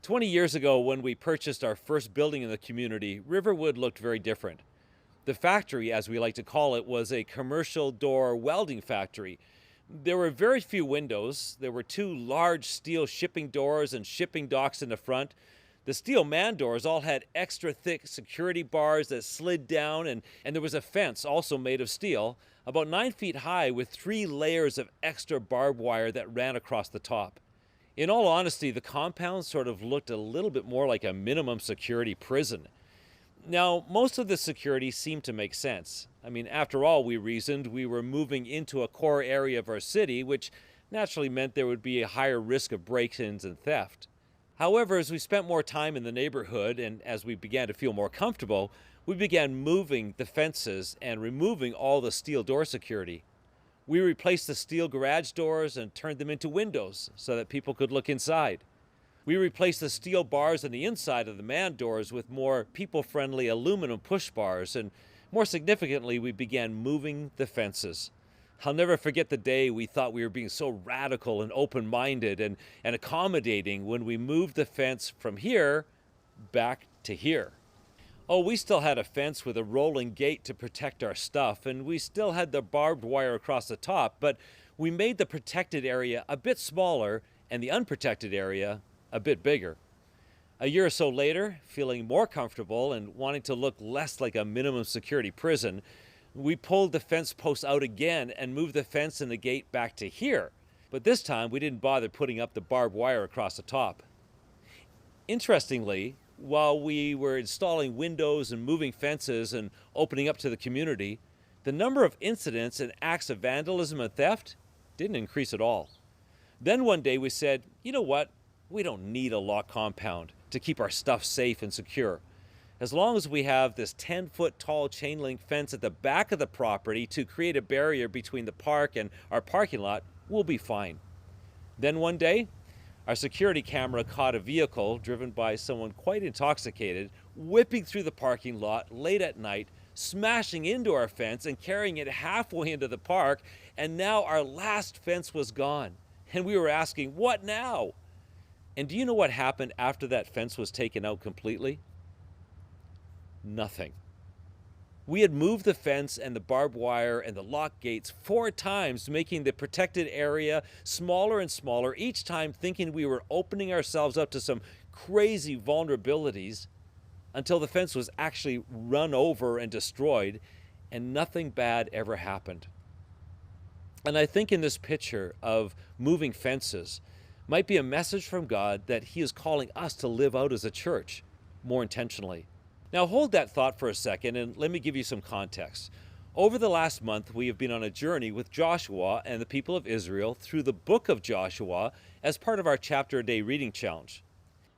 20 years ago, when we purchased our first building in the community, Riverwood looked very different. The factory, as we like to call it, was a commercial door welding factory. There were very few windows. There were two large steel shipping doors and shipping docks in the front. The steel man doors all had extra thick security bars that slid down, and there was a fence also made of steel, about 9 feet high, with 3 layers of extra barbed wire that ran across the top. In all honesty, the compound sort of looked a little bit more like a minimum security prison. Now, most of the security seemed to make sense. I mean, after all, we reasoned we were moving into a core area of our city, which naturally meant there would be a higher risk of break-ins and theft. However, as we spent more time in the neighborhood and as we began to feel more comfortable, we began moving the fences and removing all the steel door security. We replaced the steel garage doors and turned them into windows so that people could look inside. We replaced the steel bars on the inside of the man doors with more people-friendly aluminum push bars, and more significantly, we began moving the fences. I'll never forget the day we thought we were being so radical and open-minded and accommodating when we moved the fence from here back to here. Oh, we still had a fence with a rolling gate to protect our stuff, and we still had the barbed wire across the top, but we made the protected area a bit smaller and the unprotected area a bit bigger. A year or so later, feeling more comfortable and wanting to look less like a minimum security prison, we pulled the fence posts out again and moved the fence and the gate back to here. But this time, we didn't bother putting up the barbed wire across the top. Interestingly, while we were installing windows and moving fences and opening up to the community, the number of incidents and acts of vandalism and theft didn't increase at all. Then one day we said, you know what? We don't need a lock compound to keep our stuff safe and secure. As long as we have this 10-foot tall chain link fence at the back of the property to create a barrier between the park and our parking lot, we'll be fine. Then one day, our security camera caught a vehicle driven by someone quite intoxicated, whipping through the parking lot late at night, smashing into our fence and carrying it halfway into the park, and now our last fence was gone. And we were asking, what now? And do you know what happened after that fence was taken out completely? Nothing. We had moved the fence and the barbed wire and the lock gates 4 times, making the protected area smaller and smaller, each time thinking we were opening ourselves up to some crazy vulnerabilities, until the fence was actually run over and destroyed, and nothing bad ever happened. And I think in this picture of moving fences might be a message from God that He is calling us to live out as a church more intentionally. Now hold that thought for a second and let me give you some context. Over the last month, we have been on a journey with Joshua and the people of Israel through the book of Joshua as part of our chapter a day reading challenge.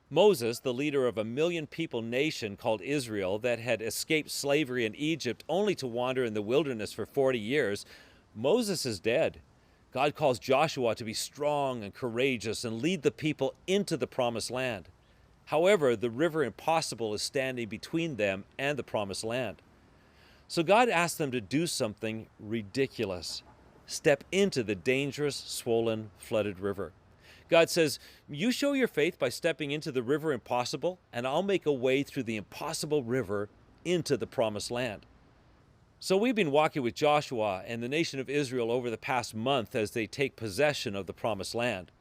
Moses, the leader of a 1,000,000-people nation called Israel that had escaped slavery in Egypt only to wander in the wilderness for 40 years, Moses is dead. God calls Joshua to be strong and courageous and lead the people into the promised land. However, the river Impossible is standing between them and the promised land. So God asked them to do something ridiculous. Step into the dangerous, swollen, flooded river. God says, you show your faith by stepping into the river Impossible, and I'll make a way through the impossible river into the promised land. So we've been walking with Joshua and the nation of Israel over the past month as they take possession of the promised land.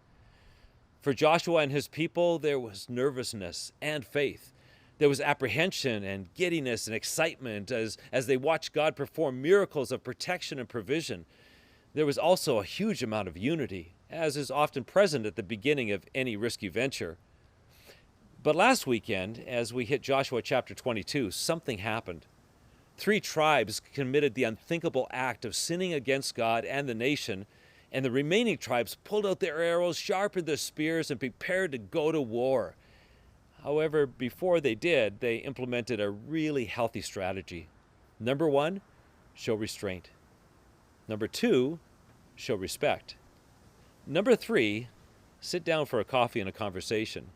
For Joshua and his people, there was nervousness and faith. There was apprehension and giddiness and excitement as they watched God perform miracles of protection and provision. There was also a huge amount of unity, as is often present at the beginning of any risky venture. But last weekend, as we hit Joshua chapter 22, something happened. 3 tribes committed the unthinkable act of sinning against God and the nation, and the remaining tribes pulled out their arrows, sharpened their spears, and prepared to go to war. However, before they did, they implemented a really healthy strategy. Number 1, show restraint. Number 2, show respect. Number 3, sit down for a coffee and a conversation.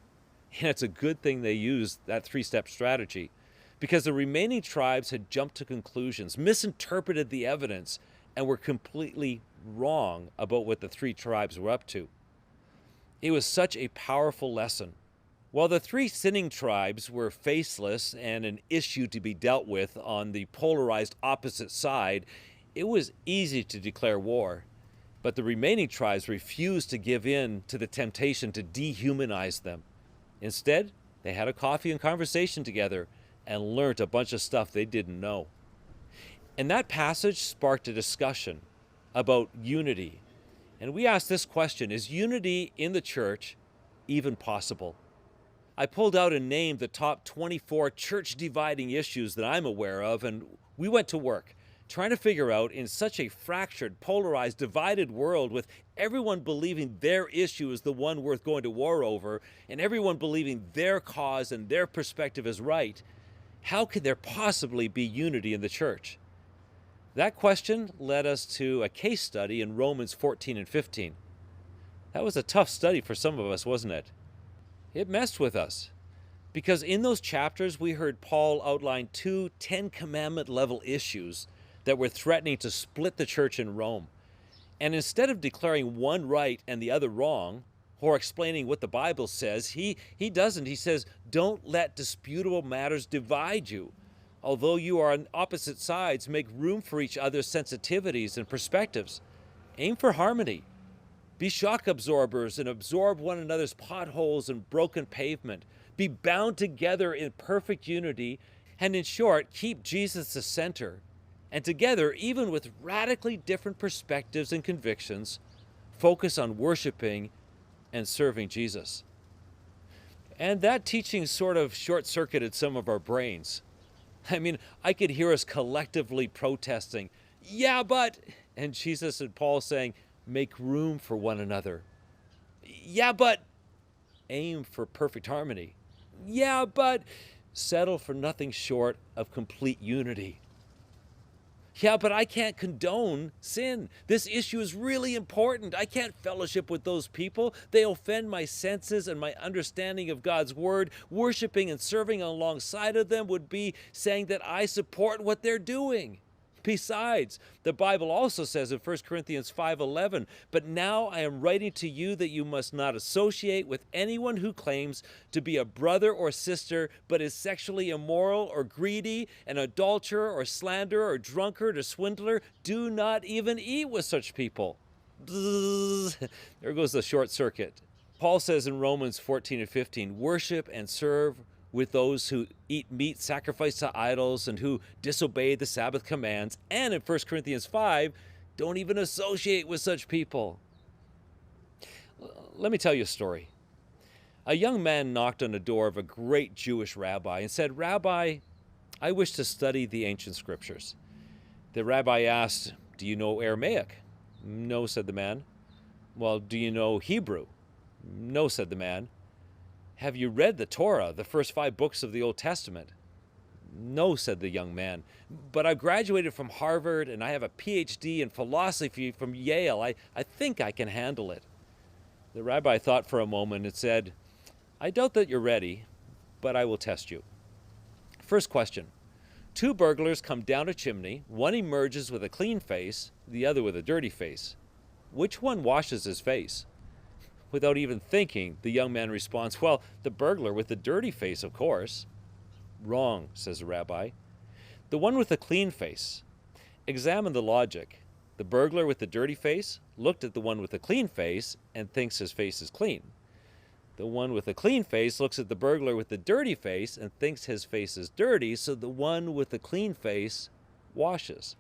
And it's a good thing they used that 3-step strategy, because the remaining tribes had jumped to conclusions, misinterpreted the evidence, and were completely wrong about what the 3 tribes were up to. It was such a powerful lesson. While the three sinning tribes were faceless and an issue to be dealt with on the polarized opposite side, it was easy to declare war. But the remaining tribes refused to give in to the temptation to dehumanize them. Instead, they had a coffee and conversation together and learned a bunch of stuff they didn't know. And that passage sparked a discussion about unity. And we asked this question: is unity in the church even possible? I pulled out and named the top 24 church dividing issues that I'm aware of, and we went to work trying to figure out, in such a fractured, polarized, divided world, with everyone believing their issue is the one worth going to war over, and everyone believing their cause and their perspective is right, how could there possibly be unity in the church? That question led us to a case study in Romans 14 and 15. That was a tough study for some of us, wasn't it? It messed with us, because in those chapters we heard Paul outline two Ten Commandment level issues that were threatening to split the church in Rome. And instead of declaring one right and the other wrong, or explaining what the Bible says, he doesn't. He says, don't let disputable matters divide you. Although you are on opposite sides, make room for each other's sensitivities and perspectives. Aim for harmony. Be shock absorbers and absorb one another's potholes and broken pavement. Be bound together in perfect unity, and in short, keep Jesus the center. And together, even with radically different perspectives and convictions, focus on worshiping and serving Jesus. And that teaching sort of short-circuited some of our brains. I mean, I could hear us collectively protesting, yeah, but, and Jesus and Paul saying, make room for one another. Yeah, but, aim for perfect harmony. Yeah, but, settle for nothing short of complete unity. Yeah, but I can't condone sin. This issue is really important. I can't fellowship with those people. They offend my senses and my understanding of God's word. Worshiping and serving alongside of them would be saying that I support what they're doing. Besides, the Bible also says in 1 Corinthians 5:11, but now I am writing to you that you must not associate with anyone who claims to be a brother or sister, but is sexually immoral or greedy, an adulterer or slanderer or drunkard or swindler. Do not even eat with such people. There goes the short circuit. Paul says in Romans 14 and 15, worship and serve with those who eat meat sacrificed to idols and who disobey the Sabbath commands. And in 1 Corinthians 5, don't even associate with such people. Let me tell you a story. A young man knocked on the door of a great Jewish rabbi and said, Rabbi, I wish to study the ancient scriptures. The rabbi asked, do you know Aramaic? No, said the man. Well, do you know Hebrew? No, said the man. Have you read the Torah, the first 5 books of the Old Testament? No, said the young man, but I graduated from Harvard and I have a PhD in philosophy from Yale. I think I can handle it. The rabbi thought for a moment and said, I doubt that you're ready, but I will test you. First question. 2 burglars come down a chimney. One emerges with a clean face, the other with a dirty face. Which one washes his face? Without even thinking, the young man responds, well, the burglar with the dirty face, of course. Wrong, says the rabbi. The one with the clean face. Examine the logic. The burglar with the dirty face looked at the one with the clean face and thinks his face is clean. The one with the clean face looks at the burglar with the dirty face and thinks his face is dirty, so the one with the clean face washes.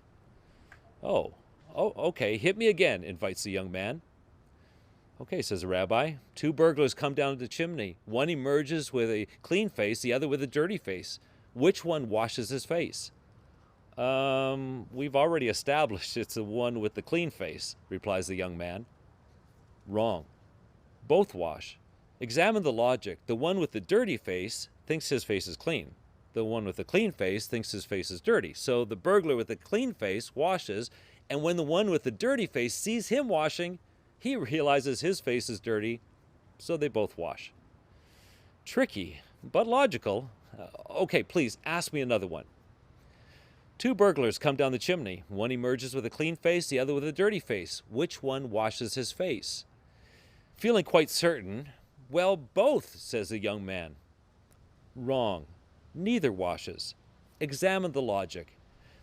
Oh, okay, hit me again, invites the young man. Okay, says the rabbi. 2 burglars come down the chimney. One emerges with a clean face, the other with a dirty face. Which one washes his face? We've already established it's the one with the clean face, replies the young man. Wrong. Both wash. Examine the logic. The one with the dirty face thinks his face is clean. The one with the clean face thinks his face is dirty. So the burglar with the clean face washes, and when the one with the dirty face sees him washing, he realizes his face is dirty, so they both wash. Tricky, but logical. Okay, please, ask me another one. 2 burglars come down the chimney. One emerges with a clean face, the other with a dirty face. Which one washes his face? Feeling quite certain, Well, both, says the young man. Wrong. Neither washes. Examine the logic.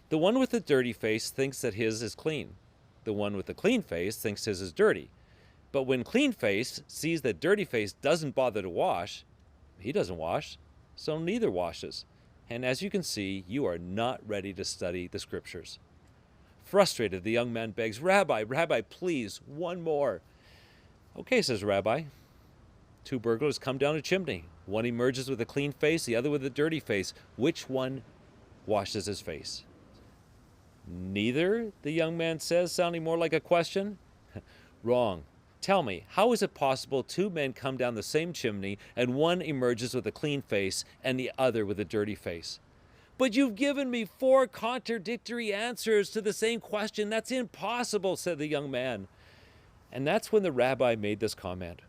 The one with the dirty face thinks that his is clean. The one with the clean face thinks his is dirty. But when clean face sees that dirty face doesn't bother to wash, he doesn't wash, so neither washes. And as you can see, you are not ready to study the scriptures. Frustrated, the young man begs, Rabbi, please, one more. Okay, says Rabbi. Two burglars come down a chimney. One emerges with a clean face, the other with a dirty face. Which one washes his face? Neither, the young man says, sounding more like a question. Wrong. Tell me, how is it possible two men come down the same chimney and one emerges with a clean face and the other with a dirty face? But you've given me 4 contradictory answers to the same question. That's impossible, said the young man. And that's when the rabbi made this comment.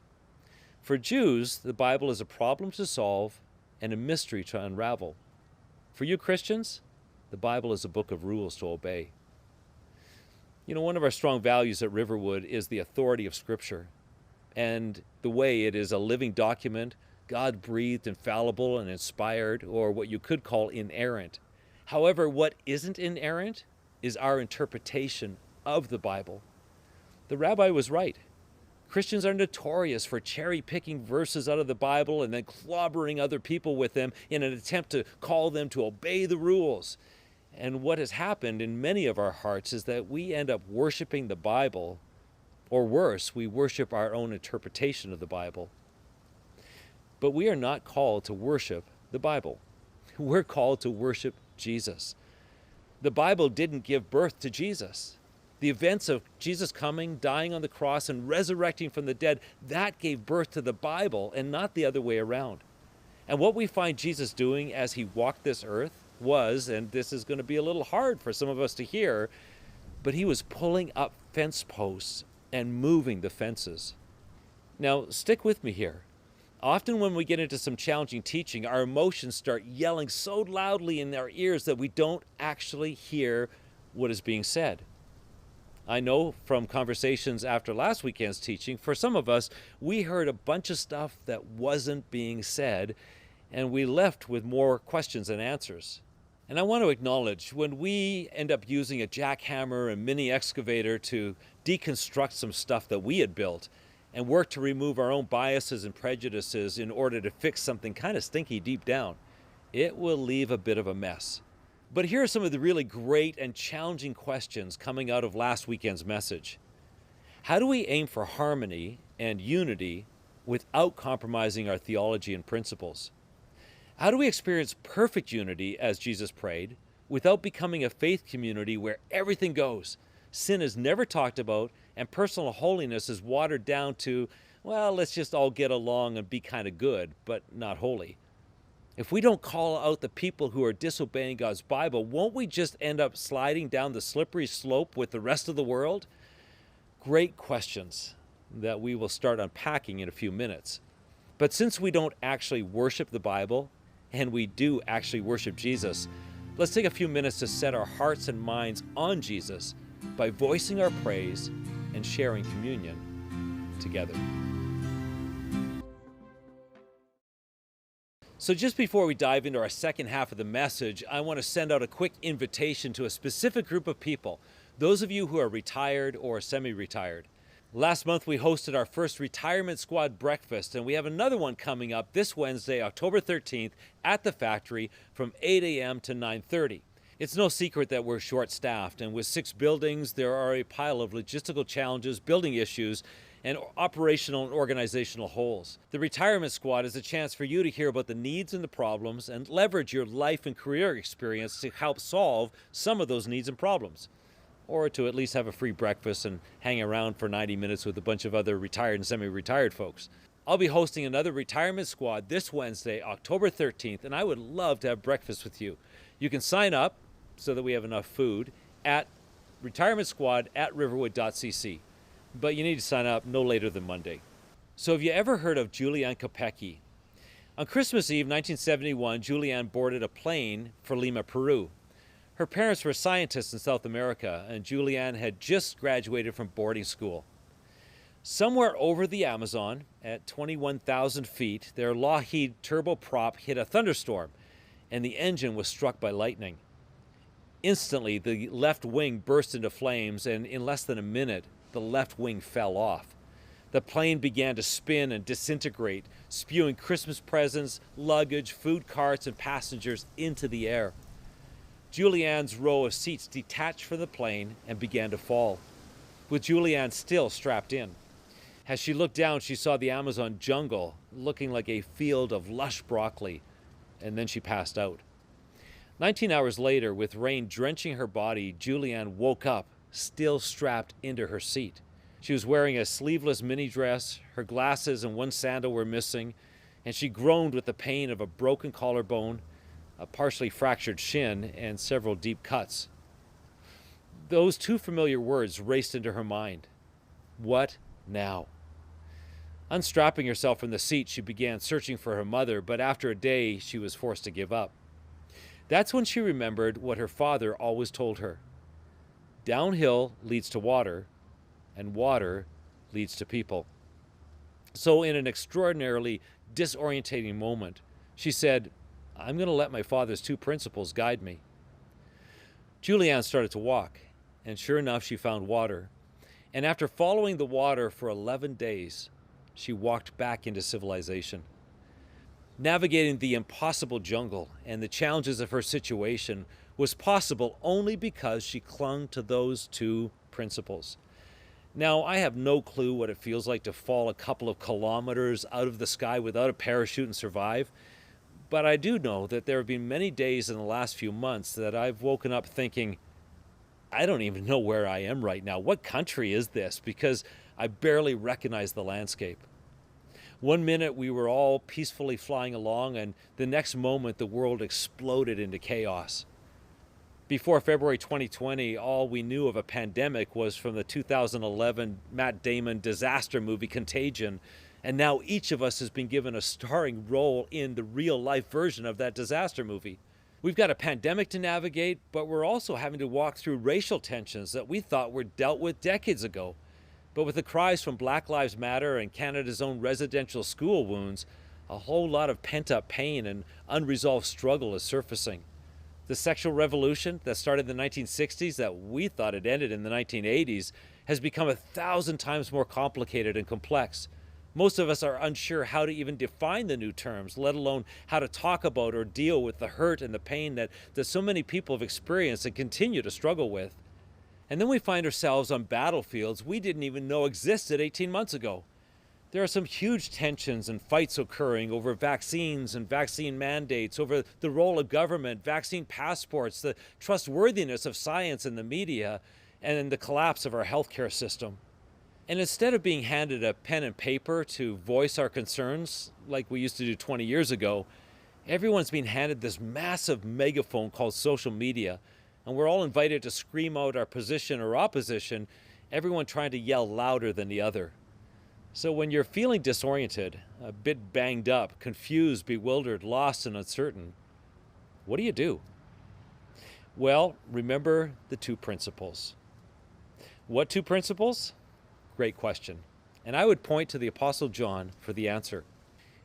For Jews, the Bible is a problem to solve and a mystery to unravel. For you Christians, the Bible is a book of rules to obey. You know, one of our strong values at Riverwood is the authority of Scripture and the way it is a living document, God-breathed, infallible, and inspired, or what you could call inerrant. However, what isn't inerrant is our interpretation of the Bible. The rabbi was right. Christians are notorious for cherry-picking verses out of the Bible and then clobbering other people with them in an attempt to call them to obey the rules. And what has happened in many of our hearts is that we end up worshiping the Bible, or worse, we worship our own interpretation of the Bible. But we are not called to worship the Bible. We're called to worship Jesus. The Bible didn't give birth to Jesus. The events of Jesus coming, dying on the cross, and resurrecting from the dead, that gave birth to the Bible and not the other way around. And what we find Jesus doing as he walked this earth was, and this is going to be a little hard for some of us to hear, but he was pulling up fence posts and moving the fences. Now, stick with me here. Often when we get into some challenging teaching, our emotions start yelling so loudly in our ears that we don't actually hear what is being said. I know from conversations after last weekend's teaching, for some of us, we heard a bunch of stuff that wasn't being said, and we left with more questions than answers. And I want to acknowledge, when we end up using a jackhammer and mini excavator to deconstruct some stuff that we had built, and work to remove our own biases and prejudices in order to fix something kind of stinky deep down, it will leave a bit of a mess. But here are some of the really great and challenging questions coming out of last weekend's message. How do we aim for harmony and unity without compromising our theology and principles? How do we experience perfect unity as Jesus prayed without becoming a faith community where everything goes? Sin is never talked about, and personal holiness is watered down to, well, let's just all get along and be kind of good, but not holy. If we don't call out the people who are disobeying God's Bible, won't we just end up sliding down the slippery slope with the rest of the world? Great questions that we will start unpacking in a few minutes. But since we don't actually worship the Bible, and we do actually worship Jesus, let's take a few minutes to set our hearts and minds on Jesus by voicing our praise and sharing communion together. So just before we dive into our second half of the message, I want to send out a quick invitation to a specific group of people, those of you who are retired or semi-retired. Last month we hosted our first Retirement Squad breakfast, and we have another one coming up this Wednesday, October 13th, at the factory from 8 a.m. to 9:30. It's no secret that we're short-staffed, and with 6 buildings, there are a pile of logistical challenges, building issues, and operational and organizational holes. The Retirement Squad is a chance for you to hear about the needs and the problems and leverage your life and career experience to help solve some of those needs and problems. Or to at least have a free breakfast and hang around for 90 minutes with a bunch of other retired and semi-retired folks. I'll be hosting another Retirement Squad this Wednesday, October 13th, and I would love to have breakfast with you. You can sign up so that we have enough food at retirementsquad@riverwood.cc. But you need to sign up no later than Monday. So have you ever heard of Juliane Koepcke? On Christmas Eve 1971, Juliane boarded a plane for Lima, Peru. Her parents were scientists in South America, and Juliane had just graduated from boarding school. Somewhere over the Amazon, at 21,000 feet, their Lockheed turboprop hit a thunderstorm, and the engine was struck by lightning. Instantly, the left wing burst into flames, and in less than a minute, the left wing fell off. The plane began to spin and disintegrate, spewing Christmas presents, luggage, food carts, and passengers into the air. Juliane's row of seats detached from the plane and began to fall, with Juliane still strapped in. As she looked down, she saw the Amazon jungle looking like a field of lush broccoli, and then she passed out. 19 hours later, with rain drenching her body, Juliane woke up, still strapped into her seat. She was wearing a sleeveless mini dress, her glasses and one sandal were missing, and she groaned with the pain of a broken collarbone, a partially fractured shin, and several deep cuts. Those two familiar words raced into her mind. What now? Unstrapping herself from the seat, she began searching for her mother, but after a day, she was forced to give up. That's when she remembered what her father always told her. Downhill leads to water, and water leads to people. So in an extraordinarily disorientating moment, she said, I'm going to let my father's two principles guide me. Juliane started to walk, and sure enough, she found water. And after following the water for 11 days, she walked back into civilization. Navigating the impossible jungle and the challenges of her situation was possible only because she clung to those two principles. Now, I have no clue what it feels like to fall a couple of kilometers out of the sky without a parachute and survive, but I do know that there have been many days in the last few months that I've woken up thinking, I don't even know where I am right now. What country is this? Because I barely recognize the landscape. One minute we were all peacefully flying along, and the next moment the world exploded into chaos. Before February 2020, all we knew of a pandemic was from the 2011 Matt Damon disaster movie Contagion, and now each of us has been given a starring role in the real-life version of that disaster movie. We've got a pandemic to navigate, but we're also having to walk through racial tensions that we thought were dealt with decades ago. But with the cries from Black Lives Matter and Canada's own residential school wounds, a whole lot of pent-up pain and unresolved struggle is surfacing. The sexual revolution that started in the 1960s, that we thought had ended in the 1980s, has become 1,000 times more complicated and complex. Most of us are unsure how to even define the new terms, let alone how to talk about or deal with the hurt and the pain that so many people have experienced and continue to struggle with. And then we find ourselves on battlefields we didn't even know existed 18 months ago. There are some huge tensions and fights occurring over vaccines and vaccine mandates, over the role of government, vaccine passports, the trustworthiness of science and the media, and the collapse of our healthcare system. And instead of being handed a pen and paper to voice our concerns, like we used to do 20 years ago, everyone's being handed this massive megaphone called social media, and we're all invited to scream out our position or opposition, everyone trying to yell louder than the other. So when you're feeling disoriented, a bit banged up, confused, bewildered, lost, and uncertain, what do you do? Well, remember the two principles. What two principles? Great question. And I would point to the Apostle John for the answer.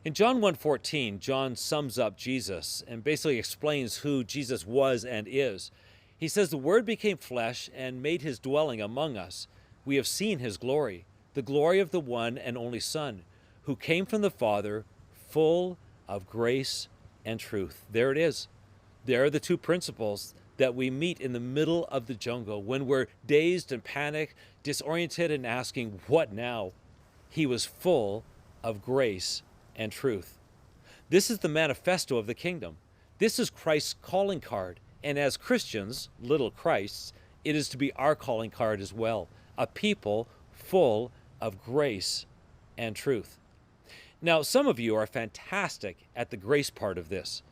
In John 1:14, John sums up Jesus and basically explains who Jesus was and is. He says, the Word became flesh and made his dwelling among us. We have seen his glory, the glory of the one and only Son, who came from the Father, full of grace and truth. There it is. There are the two principles that we meet in the middle of the jungle when we're dazed and panicked, disoriented and asking, what now? He was full of grace and truth. This is the manifesto of the kingdom. This is Christ's calling card. And as Christians, little Christs, it is to be our calling card as well. A people full of grace and truth. Now, some of you are fantastic at the grace part of this,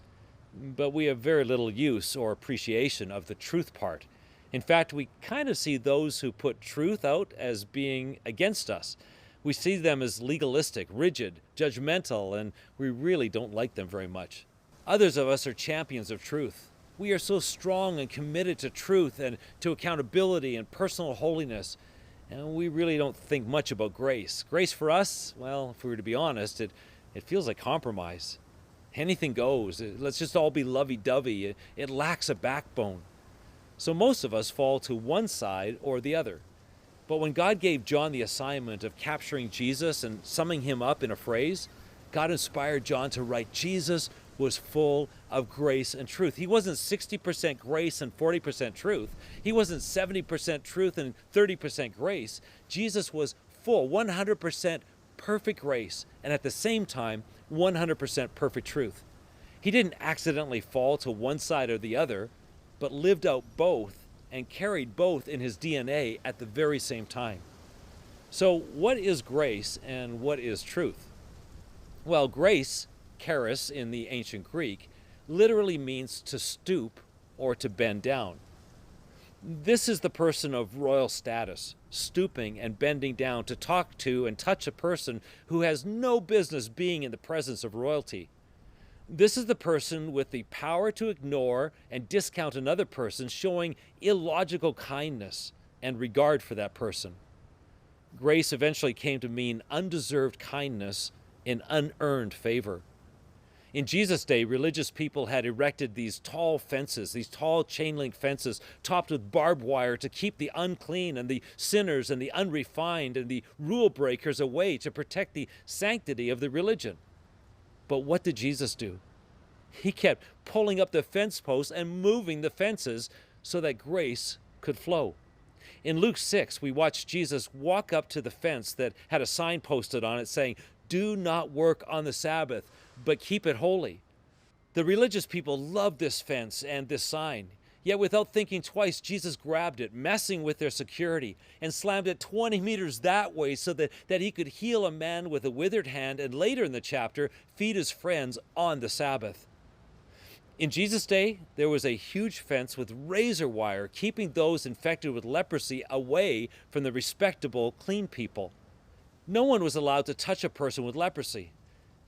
but we have very little use or appreciation of the truth part. In fact, we kind of see those who put truth out as being against us. We see them as legalistic, rigid, judgmental, and we really don't like them very much. Others of us are champions of truth. We are so strong and committed to truth and to accountability and personal holiness. And we really don't think much about grace. Grace for us, well, if we were to be honest, it feels like compromise. Anything goes. Let's just all be lovey-dovey. It lacks a backbone. So most of us fall to one side or the other. But when God gave John the assignment of capturing Jesus and summing him up in a phrase, God inspired John to write, Jesus was full of grace and truth. He wasn't 60% grace and 40% truth. He wasn't 70% truth and 30% grace. Jesus was full, 100% perfect grace, and at the same time, 100% perfect truth. He didn't accidentally fall to one side or the other, but lived out both and carried both in his DNA at the very same time. So what is grace and what is truth? Well, grace, charis in the ancient Greek, literally means to stoop or to bend down. This is the person of royal status, stooping and bending down to talk to and touch a person who has no business being in the presence of royalty. This is the person with the power to ignore and discount another person, showing illogical kindness and regard for that person. Grace eventually came to mean undeserved kindness in unearned favor. In Jesus' day, religious people had erected these tall fences, these tall chain link fences topped with barbed wire to keep the unclean and the sinners and the unrefined and the rule breakers away, to protect the sanctity of the religion. But what did Jesus do? He kept pulling up the fence posts and moving the fences so that grace could flow. In Luke 6, we watched Jesus walk up to the fence that had a sign posted on it saying, "Do not work on the Sabbath, but keep it holy." The religious people loved this fence and this sign. Yet without thinking twice, Jesus grabbed it, messing with their security, and slammed it 20 meters that way so that he could heal a man with a withered hand and later in the chapter, feed his friends on the Sabbath. In Jesus' day, there was a huge fence with razor wire keeping those infected with leprosy away from the respectable, clean people. No one was allowed to touch a person with leprosy.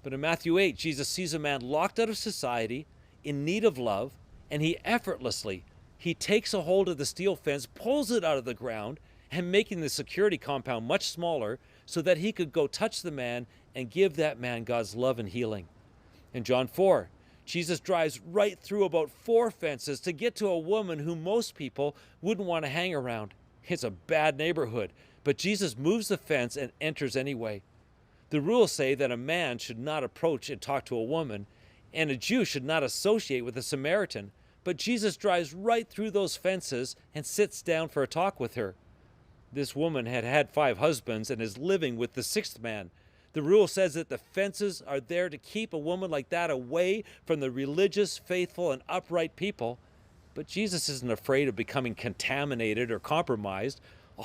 But in Matthew 8, Jesus sees a man locked out of society, in need of love, and he takes a hold of the steel fence, pulls it out of the ground, and making the security compound much smaller so that he could go touch the man and give that man God's love and healing. In John 4, Jesus drives right through about 4 fences to get to a woman who most people wouldn't want to hang around. It's a bad neighborhood, but Jesus moves the fence and enters anyway. The rules say that a man should not approach and talk to a woman, and a Jew should not associate with a Samaritan, but Jesus drives right through those fences and sits down for a talk with her. This woman had had 5 husbands and is living with the 6th man. The rule says that the fences are there to keep a woman like that away from the religious, faithful, and upright people. But Jesus isn't afraid of becoming contaminated or compromised.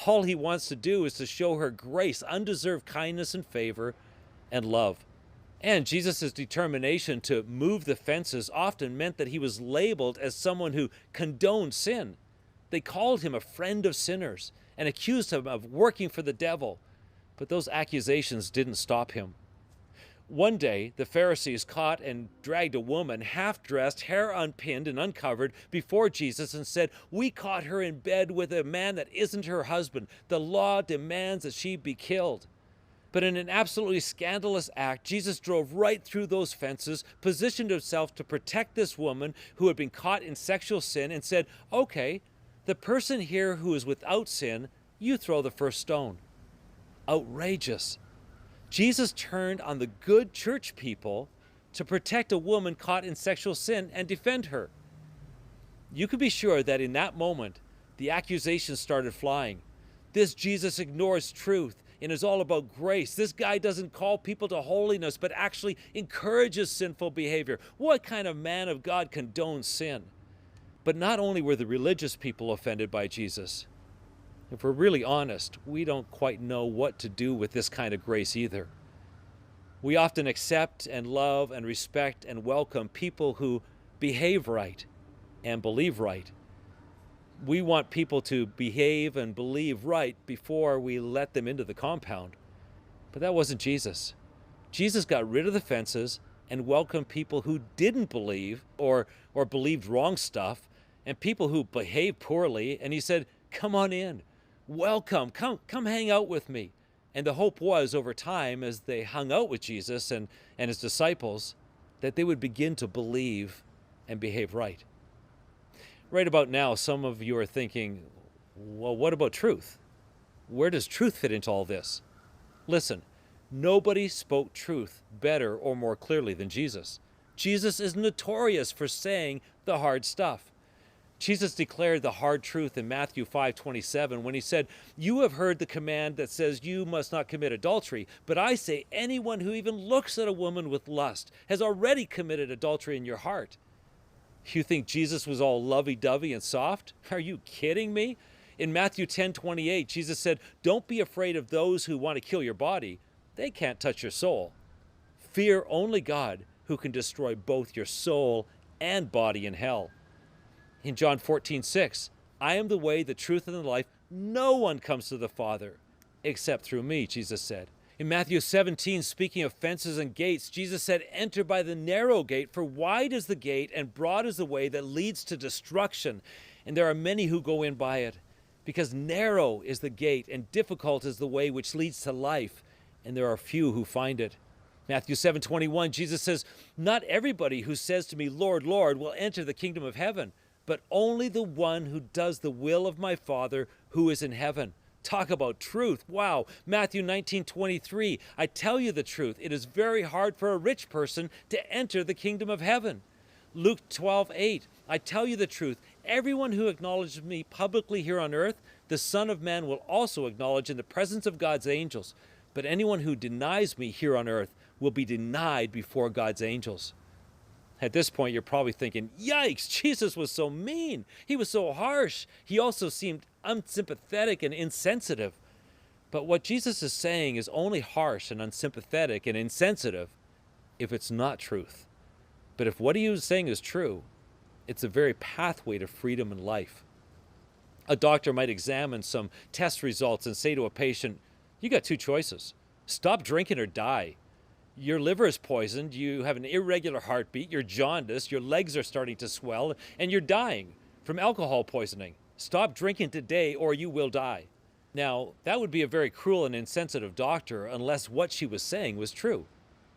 All he wants to do is to show her grace, undeserved kindness and favor, and love. And Jesus' determination to move the fences often meant that he was labeled as someone who condoned sin. They called him a friend of sinners and accused him of working for the devil. But those accusations didn't stop him. One day, the Pharisees caught and dragged a woman, half-dressed, hair unpinned and uncovered, before Jesus and said, "We caught her in bed with a man that isn't her husband. The law demands that she be killed." But in an absolutely scandalous act, Jesus drove right through those fences, positioned himself to protect this woman who had been caught in sexual sin, and said, "Okay, the person here who is without sin, you throw the first stone." Outrageous. Jesus turned on the good church people to protect a woman caught in sexual sin and defend her. You could be sure that in that moment, the accusations started flying. This Jesus ignores truth and is all about grace. This guy doesn't call people to holiness, but actually encourages sinful behavior. What kind of man of God condones sin? But not only were the religious people offended by Jesus. If we're really honest, we don't quite know what to do with this kind of grace either. We often accept and love and respect and welcome people who behave right and believe right. We want people to behave and believe right before we let them into the compound. But that wasn't Jesus. Jesus got rid of the fences and welcomed people who didn't believe or believed wrong stuff, and people who behaved poorly, and he said, "Come on in. Welcome, come hang out with me. And the hope was over time, as they hung out with Jesus and his disciples, that they would begin to believe and behave right. Right about now, some of you are thinking, well, what about truth? Where does truth fit into all this? Listen, nobody spoke truth better or more clearly than Jesus. Jesus is notorious for saying the hard stuff. Jesus declared the hard truth in Matthew 5:27 when he said, "You have heard the command that says you must not commit adultery, but I say anyone who even looks at a woman with lust has already committed adultery in your heart." You think Jesus was all lovey-dovey and soft? Are you kidding me? In Matthew 10:28, Jesus said, "Don't be afraid of those who want to kill your body. They can't touch your soul. Fear only God, who can destroy both your soul and body in hell." In John 14:6, "I am the way, the truth, and the life. No one comes to the Father except through me," Jesus said. In Matthew 17, speaking of fences and gates, Jesus said, "Enter by the narrow gate, for wide is the gate and broad is the way that leads to destruction, and there are many who go in by it. Because narrow is the gate and difficult is the way which leads to life, and there are few who find it." Matthew 7:21, Jesus says, "Not everybody who says to me, 'Lord, Lord,' will enter the kingdom of heaven, but only the one who does the will of my Father who is in heaven." Talk about truth. Wow. Matthew 19:23, "I tell you the truth, it is very hard for a rich person to enter the kingdom of heaven." Luke 12:8, "I tell you the truth, everyone who acknowledges me publicly here on earth, the Son of Man will also acknowledge in the presence of God's angels. But anyone who denies me here on earth will be denied before God's angels." At this point, you're probably thinking, yikes, Jesus was so mean. He was so harsh. He also seemed unsympathetic and insensitive. But what Jesus is saying is only harsh and unsympathetic and insensitive if it's not truth. But if what he was saying is true, it's a very pathway to freedom and life. A doctor might examine some test results and say to a patient, "You got two choices. Stop drinking or die. Your liver is poisoned, you have an irregular heartbeat, you're jaundiced, your legs are starting to swell, and you're dying from alcohol poisoning. Stop drinking today or you will die." Now, that would be a very cruel and insensitive doctor unless what she was saying was true.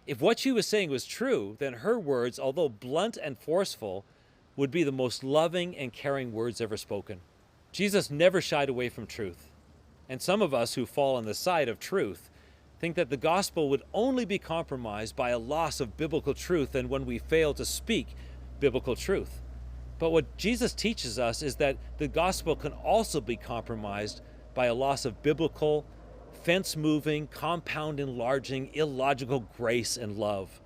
If what she was saying was true, then her words, although blunt and forceful, would be the most loving and caring words ever spoken. Jesus never shied away from truth. And some of us who fall on the side of truth think that the gospel would only be compromised by a loss of biblical truth and when we fail to speak biblical truth. But what Jesus teaches us is that the gospel can also be compromised by a loss of biblical, fence-moving, compound-enlarging, illogical grace and love.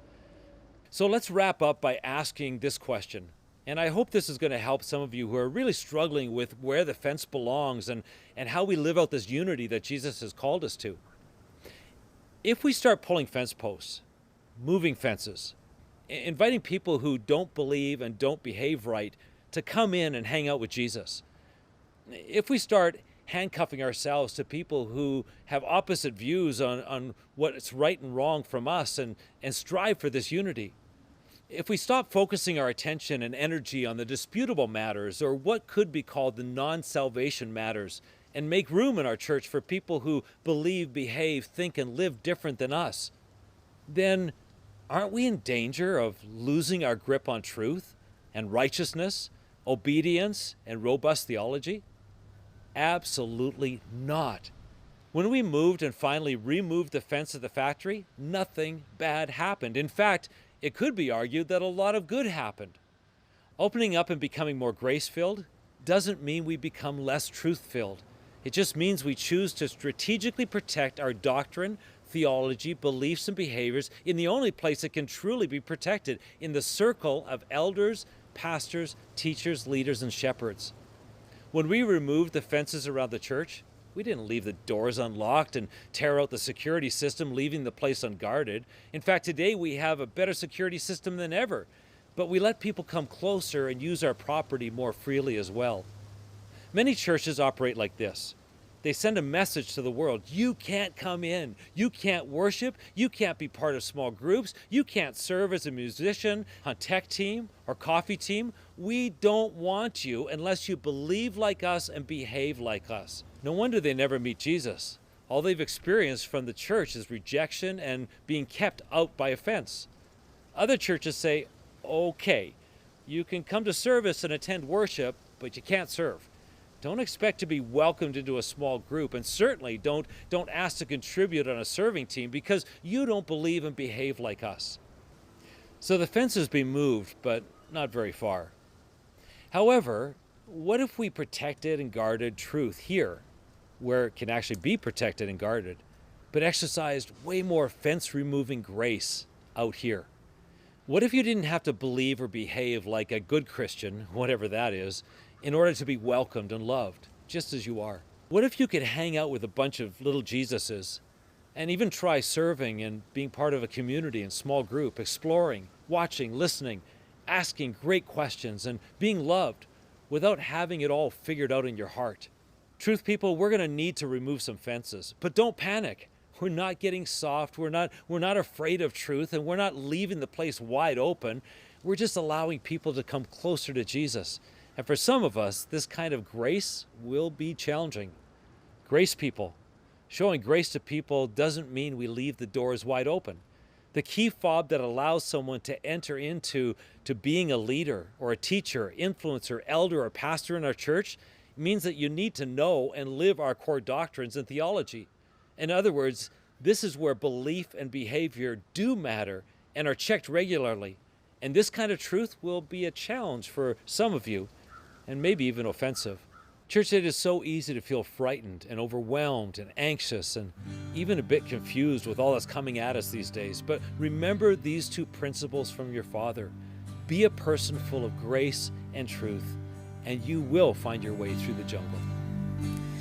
So let's wrap up by asking this question. And I hope this is going to help some of you who are really struggling with where the fence belongs and how we live out this unity that Jesus has called us to. If we start pulling fence posts, moving fences, inviting people who don't believe and don't behave right to come in and hang out with Jesus, if we start handcuffing ourselves to people who have opposite views on what's right and wrong from us and strive for this unity, if we stop focusing our attention and energy on the disputable matters or what could be called the non-salvation matters, and make room in our church for people who believe, behave, think, and live different than us, then aren't we in danger of losing our grip on truth and righteousness, obedience, and robust theology? Absolutely not. When we moved and finally removed the fence at the factory, nothing bad happened. In fact, it could be argued that a lot of good happened. Opening up and becoming more grace-filled doesn't mean we become less truth-filled. It just means we choose to strategically protect our doctrine, theology, beliefs, and behaviors in the only place it can truly be protected, in the circle of elders, pastors, teachers, leaders, and shepherds. When we removed the fences around the church, we didn't leave the doors unlocked and tear out the security system, leaving the place unguarded. In fact, today we have a better security system than ever, but we let people come closer and use our property more freely as well. Many churches operate like this. They send a message to the world. You can't come in. You can't worship. You can't be part of small groups. You can't serve as a musician, on tech team, or coffee team. We don't want you unless you believe like us and behave like us. No wonder they never meet Jesus. All they've experienced from the church is rejection and being kept out by offense. Other churches say, okay, you can come to service and attend worship, but you can't serve. Don't expect to be welcomed into a small group, and certainly don't ask to contribute on a serving team because you don't believe and behave like us. So the fence has been moved, but not very far. However, what if we protected and guarded truth here, where it can actually be protected and guarded, but exercised way more fence-removing grace out here? What if you didn't have to believe or behave like a good Christian, whatever that is, in order to be welcomed and loved, just as you are? What if you could hang out with a bunch of little Jesuses and even try serving and being part of a community and small group, exploring, watching, listening, asking great questions, and being loved without having it all figured out in your heart? Truth people, we're going to need to remove some fences, but don't panic. We're not getting soft. We're not afraid of truth, and we're not leaving the place wide open. We're just allowing people to come closer to Jesus. And for some of us, this kind of grace will be challenging. Grace people. Showing grace to people doesn't mean we leave the doors wide open. The key fob that allows someone to enter into being a leader or a teacher, influencer, elder, or pastor in our church means that you need to know and live our core doctrines and theology. In other words, this is where belief and behavior do matter and are checked regularly. And this kind of truth will be a challenge for some of you, and maybe even offensive. Church, it is so easy to feel frightened and overwhelmed and anxious and even a bit confused with all that's coming at us these days. But remember these two principles from your Father. Be a person full of grace and truth, and you will find your way through the jungle.